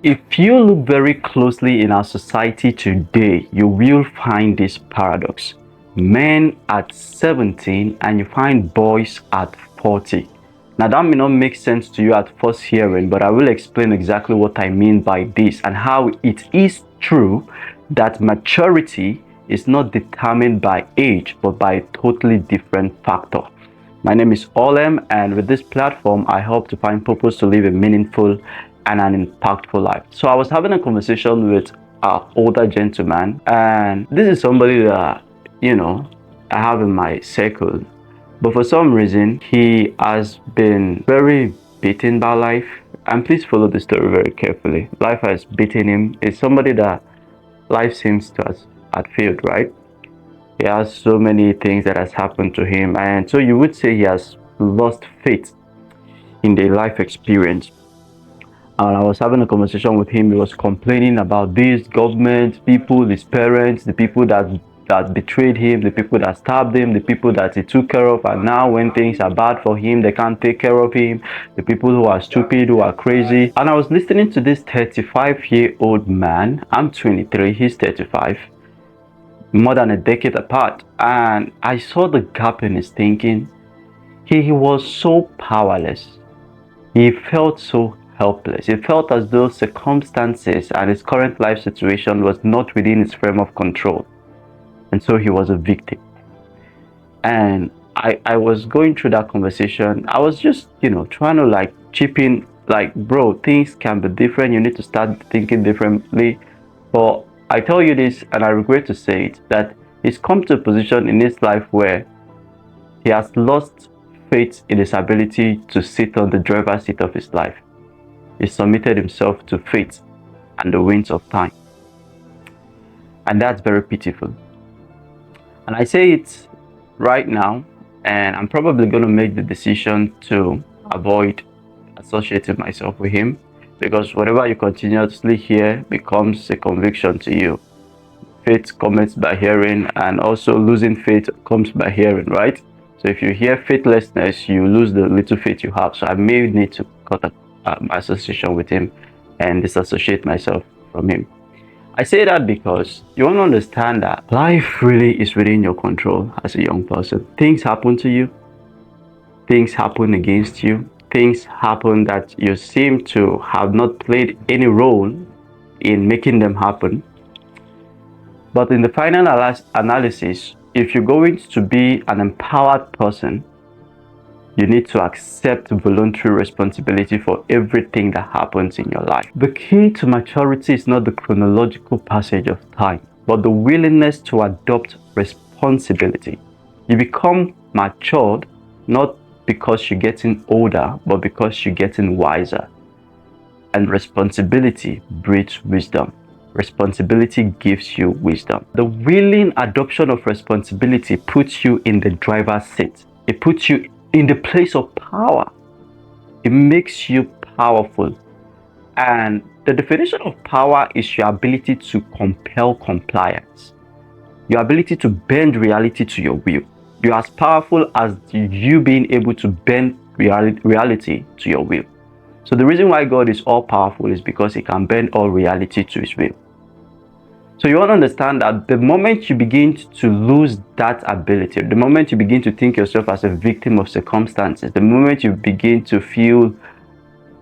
If you look very closely in our society today, you will find this paradox. Men at 17 and you find boys at 40. Now that may not make sense to you at first hearing, but I will explain exactly what I mean by this and how it is true that maturity is not determined by age, but by a totally different factor. My name is Olem, and with this platform, I hope to find purpose to live a meaningful and an impactful life. So I was having a conversation with an older gentleman, and this is somebody that, I have in my circle. But for some reason, he has been very beaten by life. And please follow the story very carefully. Life has beaten him. It's somebody that life seems to have failed, right? He has so many things that has happened to him, and so you would say he has lost faith in the life experience. And I was having a conversation with him. He was complaining about this government, people, his parents, the people that betrayed him, the people that stabbed him, the people that he took care of, and now when things are bad for him, they can't take care of him, the people who are stupid, who are crazy. And I was listening to this 35-year-old man. I'm 23, he's 35, more than a decade apart, and I saw the gap in his thinking. He was so powerless. He felt so helpless. He felt as though circumstances and his current life situation was not within his frame of control, and so he was a victim. And I was going through that conversation. I was just trying to like chip in, like, bro, things can be different. You need to start thinking differently. But I tell you this, and I regret to say it, that he's come to a position in his life where he has lost faith in his ability to sit on the driver's seat of his life. He submitted himself to fate and the winds of time. And that's very pitiful. And I say it right now, and I'm probably going to make the decision to avoid associating myself with him, because whatever you continuously hear becomes a conviction to you. Faith comes by hearing, and also losing faith comes by hearing, right? So if you hear faithlessness, you lose the little faith you have. So I may need to cut my association with him and disassociate myself from him. I say that because you want to understand that life really is within your control as a young person. Things happen to you, things happen against you, things happen that you seem to have not played any role in making them happen. But in the final analysis, if you're going to be an empowered person, you need to accept voluntary responsibility for everything that happens in your life. The key to maturity is not the chronological passage of time, but the willingness to adopt responsibility. You become matured not because you're getting older, but because you're getting wiser. And responsibility breeds wisdom. Responsibility gives you wisdom. The willing adoption of responsibility puts you in the driver's seat. It puts you in the place of power. It makes you powerful. And the definition of power is your ability to compel compliance, your ability to bend reality to your will. You're as powerful as you being able to bend reality to your will. So the reason why God is all powerful is because he can bend all reality to his will. So you want to understand that the moment you begin to lose that ability, the moment you begin to think yourself as a victim of circumstances, the moment you begin to feel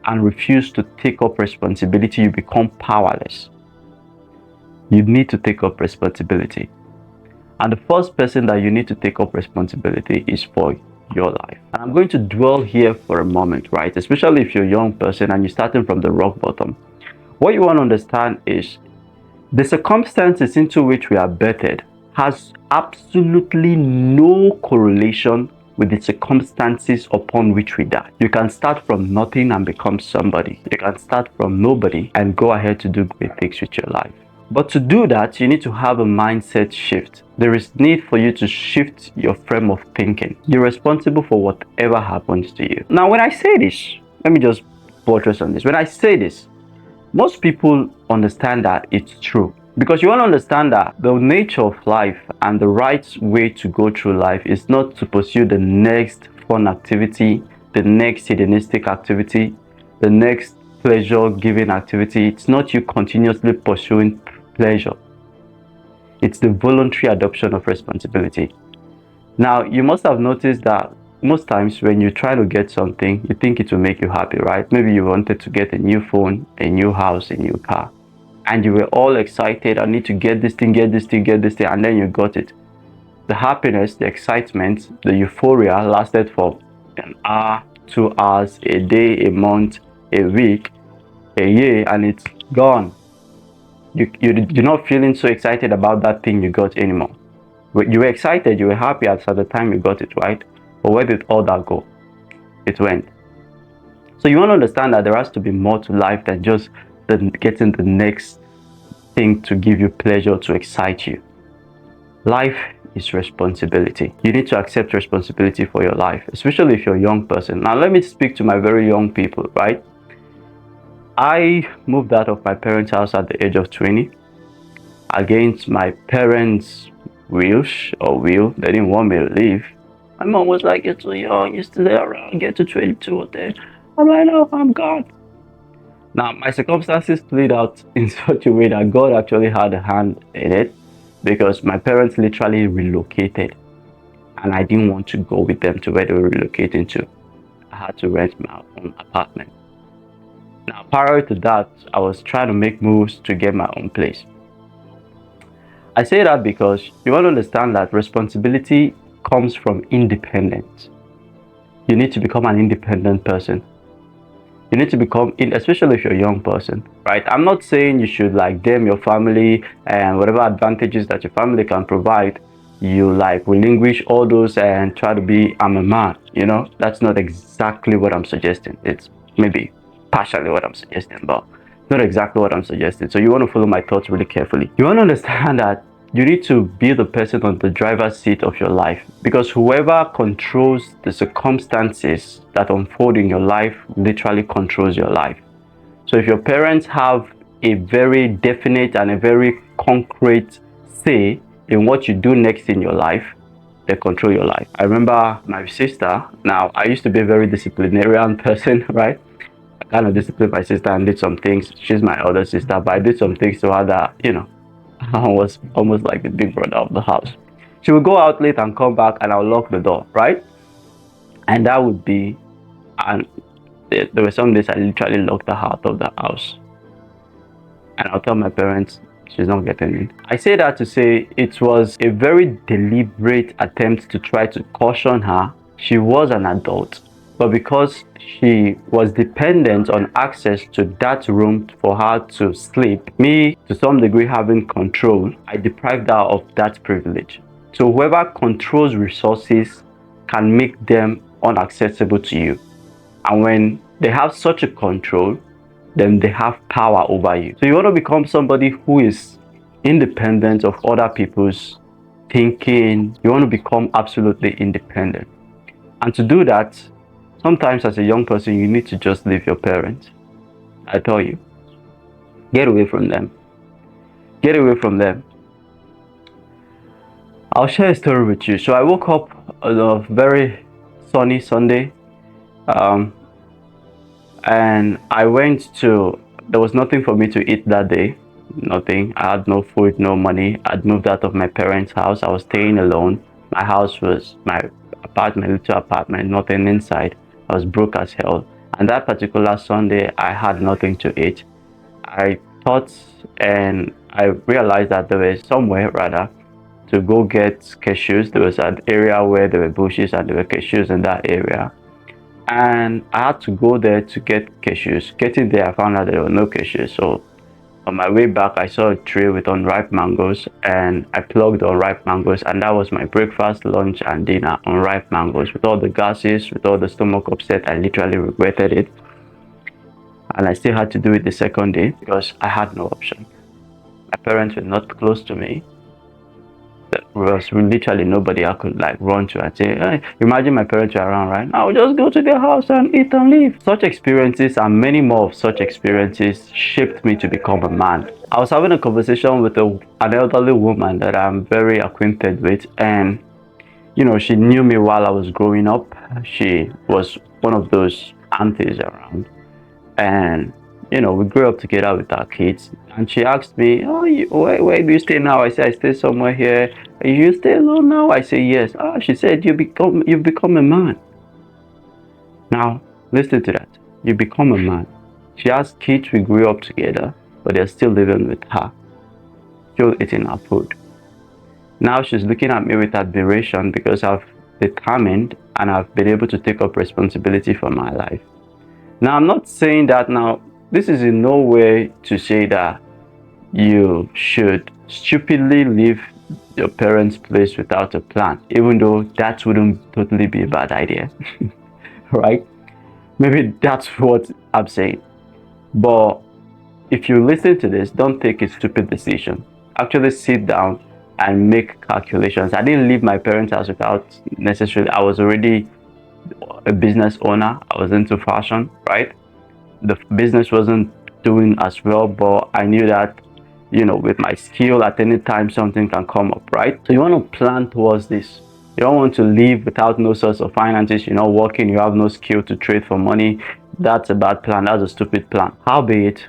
and refuse to take up responsibility, you become powerless. You need to take up responsibility. And the first person that you need to take up responsibility is for your life. And I'm going to dwell here for a moment, right? Especially if you're a young person and you're starting from the rock bottom. What you want to understand is the circumstances into which we are birthed has absolutely no correlation with the circumstances upon which we die. You can start from nothing and become somebody. You can start from nobody and go ahead to do great things with your life. But to do that, you need to have a mindset shift. There is need for you to shift your frame of thinking. You're responsible for whatever happens to you. Now, when I say this, let me just buttress on this. When I say this, most people understand that it's true. Because you want to understand that the nature of life and the right way to go through life is not to pursue the next fun activity, the next hedonistic activity, the next pleasure giving activity. It's not you continuously pursuing pleasure. It's the voluntary adoption of responsibility. Now, you must have noticed that most times when you try to get something, you think it will make you happy, right? Maybe you wanted to get a new phone, a new house, a new car, and you were all excited. I need to get this thing, get this thing, get this thing, and then you got it. The happiness, the excitement, the euphoria lasted for an hour, 2 hours, a day, a month, a week, a year, and it's gone. You're not feeling so excited about that thing you got anymore. You were excited, you were happy at the time you got it, right? But where did all that go? It went. So you want to understand that there has to be more to life than just getting the next thing to give you pleasure, to excite you. Life is responsibility. You need to accept responsibility for your life, especially if you're a young person. Now, let me speak to my very young people, right? I moved out of my parents' house at the age of 20 against my parents' will. They didn't want me to leave. My mom was like, "You're too young, you're still around, get to 22 or 10. I'm like, "No, I'm gone." Now, my circumstances played out in such a way that God actually had a hand in it, because my parents literally relocated and I didn't want to go with them to where they were relocating to. I had to rent my own apartment. Now, prior to that, I was trying to make moves to get my own place. I say that because you want to understand that responsibility comes from independence. You need to become an independent person. You need to become, especially if you're a young person, right? I'm not saying you should like damn your family and whatever advantages that your family can provide, you like relinquish all those and try to be, I'm a man, That's not exactly what I'm suggesting. It's maybe partially what I'm suggesting, but not exactly what I'm suggesting. So you want to follow my thoughts really carefully. You want to understand that you need to be the person on the driver's seat of your life, because whoever controls the circumstances that unfold in your life literally controls your life. So if your parents have a very definite and a very concrete say in what you do next in your life, they control your life. I remember my sister. Now, I used to be a very disciplinarian person, right? I kind of disciplined my sister and did some things. She's my older sister, but I did some things to her that, I was almost like the big brother of the house. She would go out late and come back, and I'll lock the door, right? And that would be, and there were some days I literally locked her out of the house. And I'll tell my parents she's not getting in. I say that to say it was a very deliberate attempt to try to caution her. She was an adult, but because she was dependent on access to that room for her to sleep, me to some degree having control, I deprived her of that privilege. So whoever controls resources can make them inaccessible to you. And when they have such a control, then they have power over you. So you want to become somebody who is independent of other people's thinking. You want to become absolutely independent. And to do that, sometimes as a young person, you need to just leave your parents. I tell you, get away from them. Get away from them. I'll share a story with you. So I woke up on a very sunny Sunday, and I went to, there was nothing for me to eat that day. Nothing. I had no food, no money. I'd moved out of my parents' house. I was staying alone. My house was my apartment, little apartment, nothing inside. I was broke as hell. And that particular Sunday, I had nothing to eat. I thought, and I realized that there was somewhere rather to go get cashews. There was an area where there were bushes and there were cashews in that area. And I had to go there to get cashews. Getting there, I found out there were no cashews. So on my way back, I saw a tree with unripe mangoes, and I plucked the unripe mangoes, and that was my breakfast, lunch, and dinner. Unripe mangoes. With all the gases, with all the stomach upset, I literally regretted it. And I still had to do it the second day because I had no option. My parents were not close to me. There was literally nobody I could like run to and say, hey, imagine my parents were around right now. I would just go to their house and eat and leave. Such experiences and many more of such experiences shaped me to become a man. I was having a conversation with an elderly woman that I'm very acquainted with, and she knew me while I was growing up. She was one of those aunties around, and we grew up together with our kids, and she asked me, "Oh, where do you stay now?" I said, "I stay somewhere here." "You stay alone now?" I say, "Yes." "Oh," she said, you've become a man." Now, listen to that. You become a man. She has kids. We grew up together, but they're still living with her, still eating her food. Now she's looking at me with admiration because I've determined and I've been able to take up responsibility for my life. Now, I'm not saying that now, this is in no way to say that you should stupidly leave your parents' place without a plan, even though that wouldn't totally be a bad idea, right? Maybe that's what I'm saying. But if you listen to this, don't take a stupid decision. Actually sit down and make calculations. I didn't leave my parents' house without necessarily, I was already a business owner. I was into fashion, right? The business wasn't doing as well, but I knew that, with my skill, at any time something can come up, right? So you want to plan towards this. You don't want to leave without no source of finances. You're not working, you have no skill to trade for money. That's a bad plan. That's a stupid plan. Howbeit,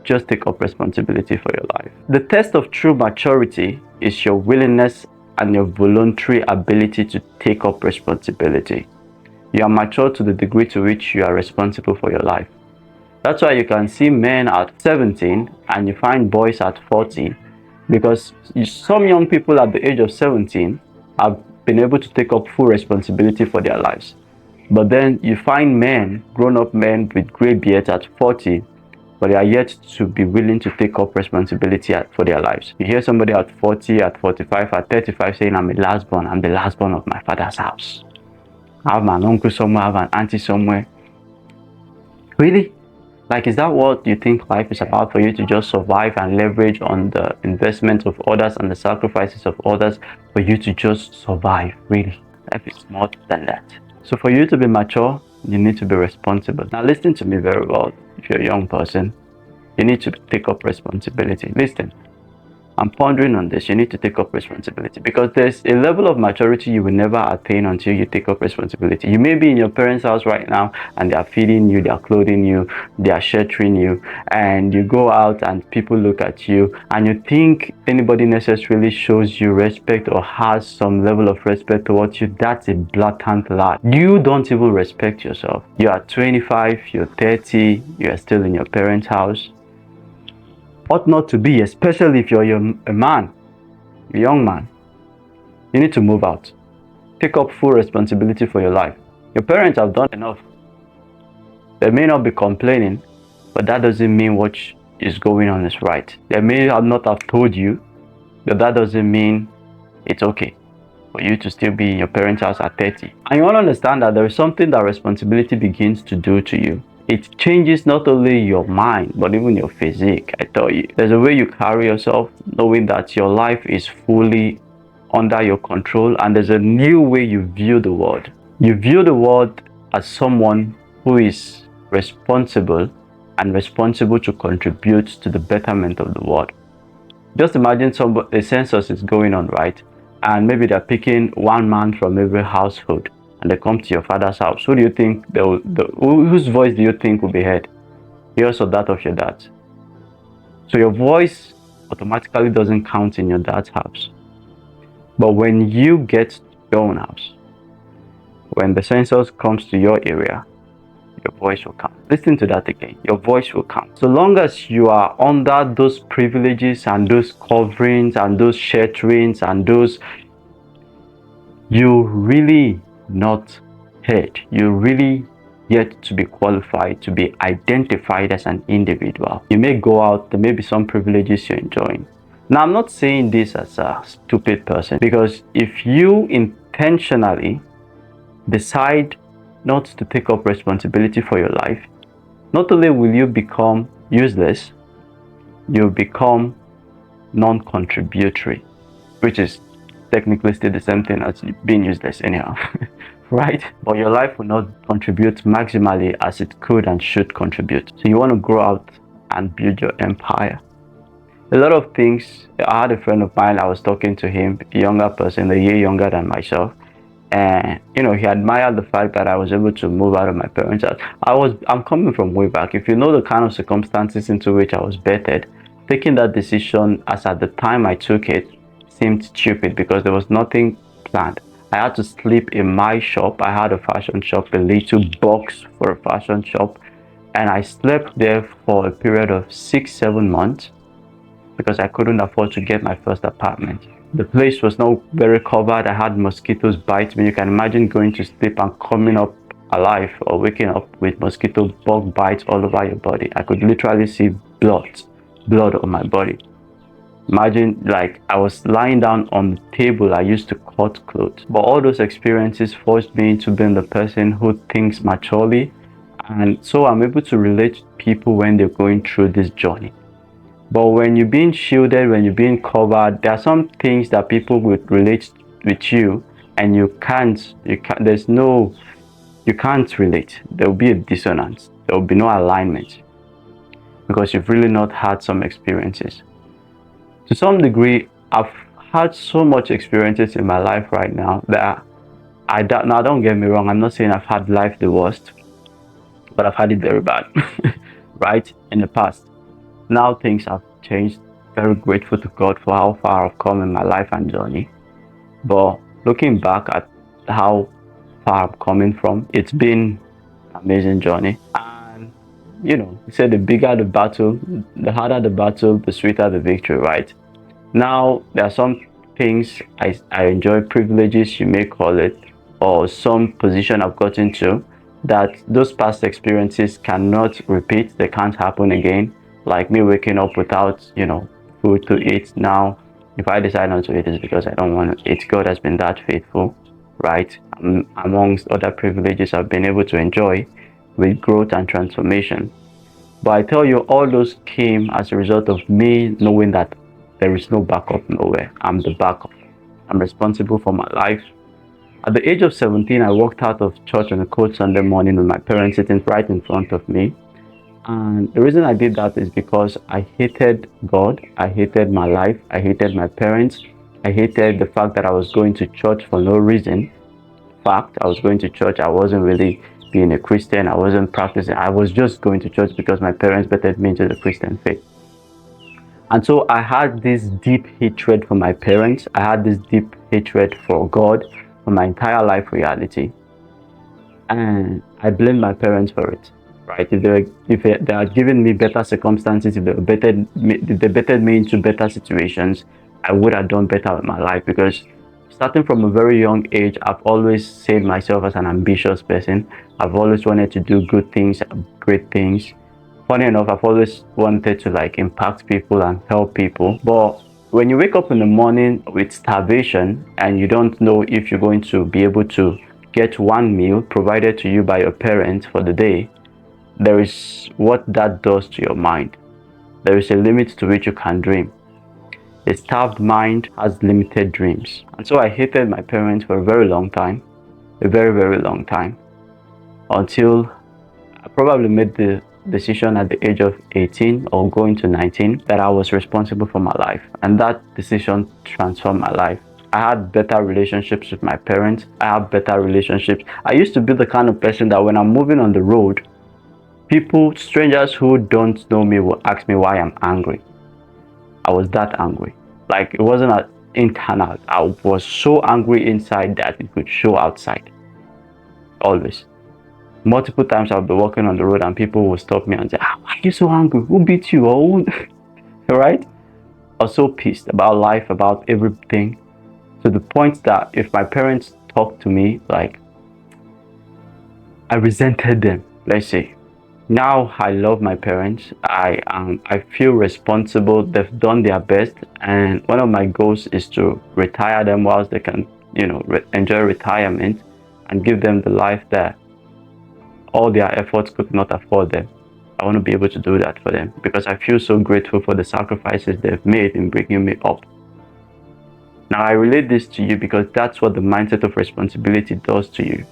just take up responsibility for your life. The test of true maturity is your willingness and your voluntary ability to take up responsibility. You are mature to the degree to which you are responsible for your life. That's why you can see men at 17 and you find boys at 40, because some young people at the age of 17 have been able to take up full responsibility for their lives. But then you find men, grown-up men with gray beards at 40, but they are yet to be willing to take up responsibility for their lives. You hear somebody at 40, at 45, at 35 saying, "I'm a last born. I'm the last born of my father's house. I have an uncle somewhere, I have an auntie somewhere." Really? Like, is that what you think life is about, for you to just survive and leverage on the investment of others and the sacrifices of others for you to just survive? Really? Life is more than that. So for you to be mature, you need to be responsible. Now listen to me very well. If you're a young person, you need to take up responsibility. Listen, I'm pondering on this. You need to take up responsibility, because there's a level of maturity you will never attain until you take up responsibility. You may be in your parents' house right now and they are feeding you, they are clothing you, they are sheltering you, and you go out and people look at you and you think anybody necessarily shows you respect or has some level of respect towards you. That's a blatant lie. You don't even respect yourself. You are 25, you're 30, you are still in your parents' house. Ought not to be, especially if you're a man, a young man. You need to move out. Take up full responsibility for your life. Your parents have done enough. They may not be complaining, but that doesn't mean what is going on is right. They may not have told you, but that doesn't mean it's okay for you to still be in your parents' house at 30. And you want to understand that there is something that responsibility begins to do to you. It changes not only your mind, but even your physique. I tell you, there's a way you carry yourself, knowing that your life is fully under your control, and there's a new way you view the world. You view the world as someone who is responsible and responsible to contribute to the betterment of the world. Just imagine a census is going on, right? And maybe they're picking one man from every household, and they come to your father's house. Who do you think whose voice do you think will be heard? Yours or that of your dad? So your voice automatically doesn't count in your dad's house. But when you get your own house, when the census comes to your area, your voice will count. Listen to that again. Your voice will count. So long as you are under those privileges and those coverings and those shelterings and those, you really not heard. You really yet to be qualified to be identified as an individual. You may go out, there may be some privileges you're enjoying. Now, I'm not saying this as a stupid person, because if you intentionally decide not to take up responsibility for your life, not only will you become useless, you'll become non-contributory, which is technically still the same thing as being useless anyhow, right? But your life will not contribute maximally as it could and should contribute. So you want to grow out and build your empire. A lot of things. I had a friend of mine, I was talking to him, a younger person, a year younger than myself, And he admired the fact that I was able to move out of my parents' house. I'm coming from way back. If you know the kind of circumstances into which I was birthed, taking that decision as at the time I took it seemed stupid because there was nothing planned. I had to sleep in my shop. I had a fashion shop, a little box for a fashion shop, and I slept there for a period of 6 7 months because I couldn't afford to get my first apartment. The place was not very covered. I had mosquitoes bite me. You can imagine going to sleep and coming up alive or waking up with mosquito bug bites all over your body. I could literally see blood on my body. Imagine, like, I was lying down on the table I used to cut clothes. But all those experiences forced me into being the person who thinks maturely, and so I'm able to relate to people when they're going through this journey. But when you're being shielded, when you're being covered, there are some things that people would relate with you, and you can't. You can't relate. There will be a dissonance. There will be no alignment because you've really not had some experiences. To some degree, I've had so much experiences in my life right now that now don't get me wrong. I'm not saying I've had life the worst, but I've had it very bad, right? In the past. Now things have changed. Very grateful to God for how far I've come in my life and journey. But looking back at how far I'm coming from, it's been an amazing journey. And you said the bigger the battle, the harder the battle, the sweeter the victory, right? Now there are some things I enjoy, privileges you may call it, or some position I've gotten to that those past experiences cannot repeat. They can't happen again. Like me waking up without food to eat. Now if I decide not to eat, it's because I don't want to eat. God has been that faithful, right? Amongst other privileges I've been able to enjoy with growth and transformation. But I tell you, all those came as a result of me knowing that there is no backup nowhere. I'm the backup. I'm responsible for my life. At the age of 17, I walked out of church on a cold Sunday morning with my parents sitting right in front of me. And the reason I did that is because I hated God. I hated my life. I hated my parents. I hated the fact that I was going to church for no reason. In fact, I was going to church. I wasn't really being a Christian. I wasn't practicing. I was just going to church because my parents bettered me into the Christian faith. And so I had this deep hatred for my parents. I had this deep hatred for God, for my entire life reality. And I blamed my parents for it, right? If they had given me better circumstances, if they bettered me into better situations, I would have done better with my life. Because starting from a very young age, I've always seen myself as an ambitious person. I've always wanted to do good things, great things. Funny enough, I've always wanted to impact people and help people. But when you wake up in the morning with starvation and you don't know if you're going to be able to get one meal provided to you by your parents for the day, there is what that does to your mind. There is a limit to which you can dream. A starved mind has limited dreams. And so I hated my parents for a very long time, a very, very long time, until I probably made the decision at the age of 18 or going to 19 that I was responsible for my life, and that decision transformed my life. I had better relationships with my parents. I have better relationships. I used to be the kind of person that when I'm moving on the road, strangers who don't know me will ask me why I'm angry. I was that angry. Like, it wasn't an internal. I was so angry inside that it could show outside. Always. Multiple times I'll be walking on the road and people will stop me and say, why are you so angry? Who beat you? Or right? I was so pissed about life, about everything, to the point that if my parents talked to me, I resented them, let's say. Now I love my parents. I feel responsible. They've done their best, and one of my goals is to retire them whilst they can, enjoy retirement and give them the life that all their efforts could not afford them. I want to be able to do that for them because I feel so grateful for the sacrifices they've made in bringing me up. Now I relate this to you because that's what the mindset of responsibility does to you.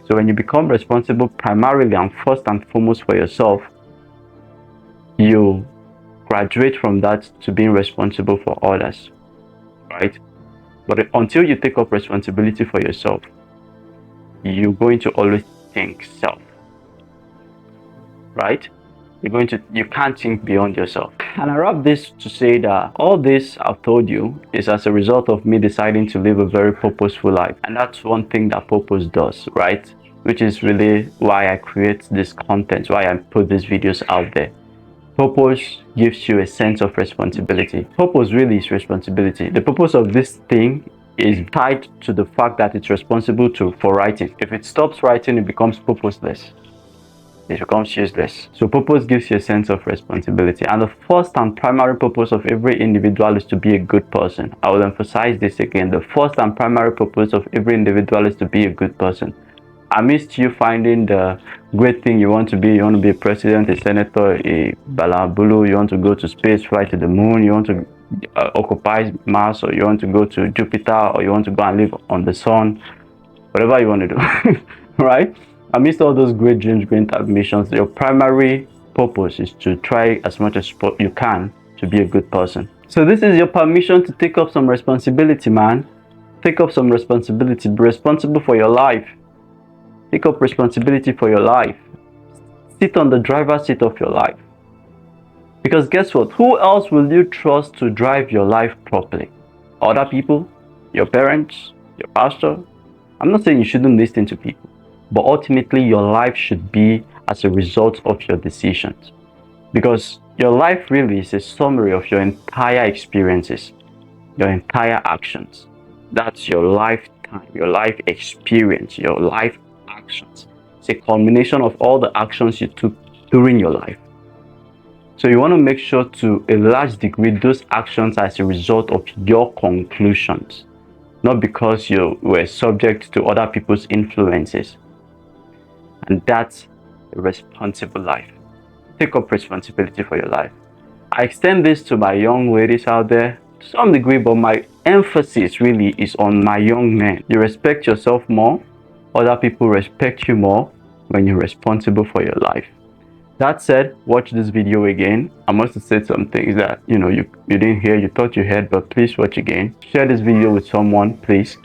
So when you become responsible primarily and first and foremost for yourself, you graduate from that to being responsible for others, right? But until you take up responsibility for yourself, you're going to always think self, right? You can't think beyond yourself. And I wrap this to say that all this I've told you is as a result of me deciding to live a very purposeful life. And that's one thing that purpose does, right? Which is really why I create this content, why I put these videos out there. Purpose gives you a sense of responsibility. Purpose really is responsibility. The purpose of this thing is tied to the fact that it's responsible for writing. If it stops writing, it becomes purposeless. It becomes useless. So purpose gives you a sense of responsibility. And the first and primary purpose of every individual is to be a good person. I will emphasize this again. The first and primary purpose of every individual is to be a good person. Amidst you finding the great thing you want to be a president, a senator, a balabulu, you want to go to space, fly to the moon, you want to occupy Mars, or you want to go to Jupiter, or you want to go and live on the sun, whatever you want to do, right? Amidst all those great dreams, great ambitions, your primary purpose is to try as much as you can to be a good person. So this is your permission to take up some responsibility, man. Take up some responsibility. Be responsible for your life. Take up responsibility for your life. Sit on the driver's seat of your life. Because guess what? Who else will you trust to drive your life properly? Other people? Your parents? Your pastor? I'm not saying you shouldn't listen to people, but ultimately your life should be as a result of your decisions. Because your life really is a summary of your entire experiences, your entire actions. That's your lifetime, your life experience, your life actions. It's a culmination of all the actions you took during your life. So you want to make sure to a large degree those actions are as a result of your conclusions, not because you were subject to other people's influences. And that's a responsible life. Take up responsibility for your life. I extend this to my young ladies out there to some degree, but my emphasis really is on my young men. You respect yourself more, other people respect you more when you're responsible for your life. That said, watch this video again. I must have said some things that you didn't hear, you thought you heard, but please watch again. Share this video with someone, please.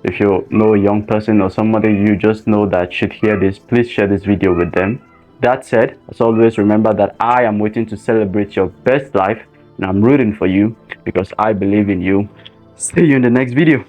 If you know a young person or somebody you just know that should hear this, please share this video with them. That said, as always, remember that I am waiting to celebrate your best life, and I'm rooting for you because I believe in you. See you in the next video.